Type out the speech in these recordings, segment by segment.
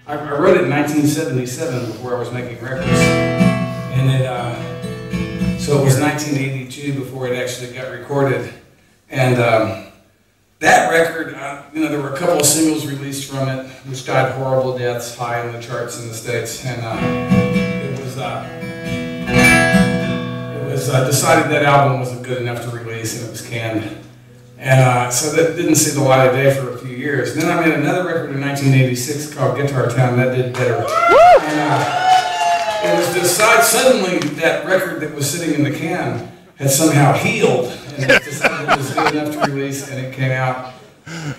I wrote it in 1977 before I was making records, and so it was 1982 before it actually got recorded. And that record, there were a couple of singles released from it, which died horrible deaths, high in the charts in the States, and it was decided that album wasn't good enough to release, and it was canned. And so that didn't see the light of day for a few years. And then I made another record in 1986 called Guitar Town that did better. And it was decided suddenly that record that was sitting in the can had somehow healed, and it decided it was good enough to release, and it came out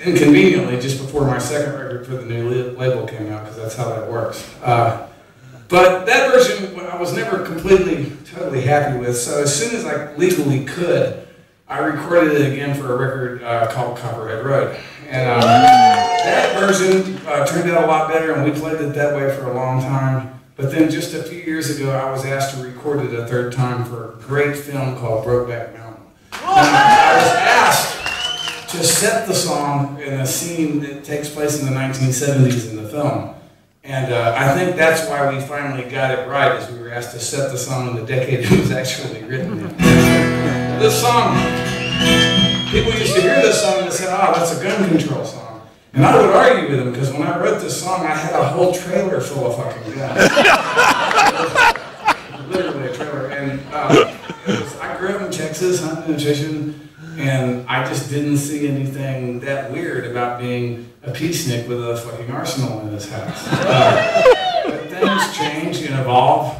inconveniently just before my second record for the new label came out, because that's how that works. But that version I was never totally happy with, so as soon as I legally could, I recorded it again for a record called Copperhead Road. And that version turned out a lot better, and we played it that way for a long time. But then just a few years ago, I was asked to record it a third time for a great film called Brokeback Mountain. I was asked to set the song in a scene that takes place in the 1970s in the film. And I think that's why we finally got it right, is we were asked to set the song in the decade it was actually written in. This song, people used to hear this song and say, oh, that's a gun control song. And I would argue with them, because when I wrote this song, I had a whole trailer full of fucking guns. Literally a trailer. And I grew up in Texas, hunting and fishing, and I just didn't see anything that weird about being a peacenik with a fucking arsenal in his house. But things change and evolve,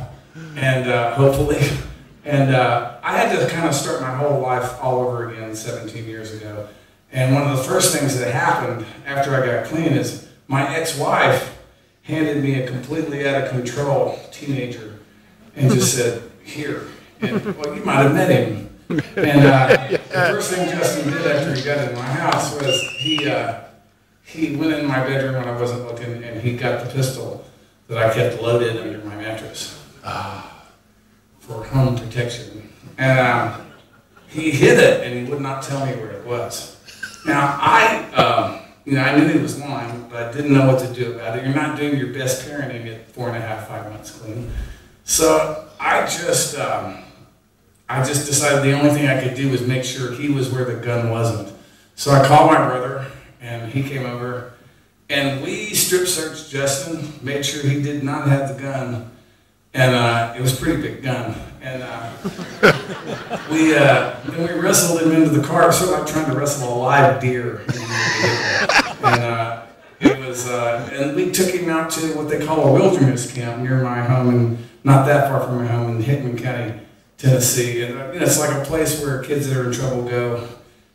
and hopefully. And I had to kind of start my whole life all over again 17 years ago. And one of the first things that happened after I got clean is my ex-wife handed me a completely out of control teenager and just said, here. And, well, you might have met him. And the first thing Justin did after he got in my house was he went in my bedroom when I wasn't looking, and he got the pistol that I kept loaded under my mattress for home protection. And he hid it, and he would not tell me where it was. Now, I knew he was lying, but I didn't know what to do about it. You're not doing your best parenting at 4.5, 5 months clean. So I just decided the only thing I could do was make sure he was where the gun wasn't. So I called my brother, and he came over, and we strip searched Justin, made sure he did not have the gun, and it was a pretty big gun. And then we wrestled him into the car, sort of like trying to wrestle a live deer. And we took him out to what they call a wilderness camp near my home, and not that far from my home in Hickman County, Tennessee. And it's like a place where kids that are in trouble go,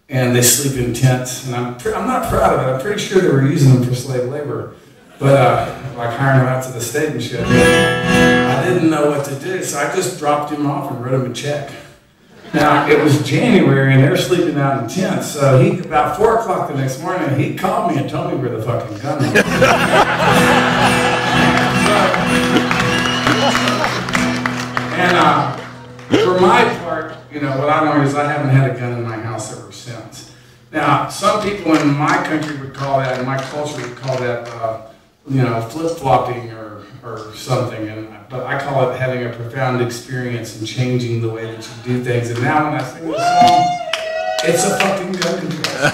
and they sleep in tents. And I'm not proud of it. I'm pretty sure they were using them for slave labor, but like hiring them out to the state and shit. I didn't know what to do, so I just dropped him off and wrote him a check. Now, it was January, and they were sleeping out in tents, so about 4 o'clock the next morning, he called me and told me where the fucking gun was. And for my part, what I learned is I haven't had a gun in my house ever since. Now, some people in my country would call that, in my culture would call that, flip-flopping or something, but I call it having a profound experience and changing the way that you do things. And now when I sing this song, it's a fucking gun control.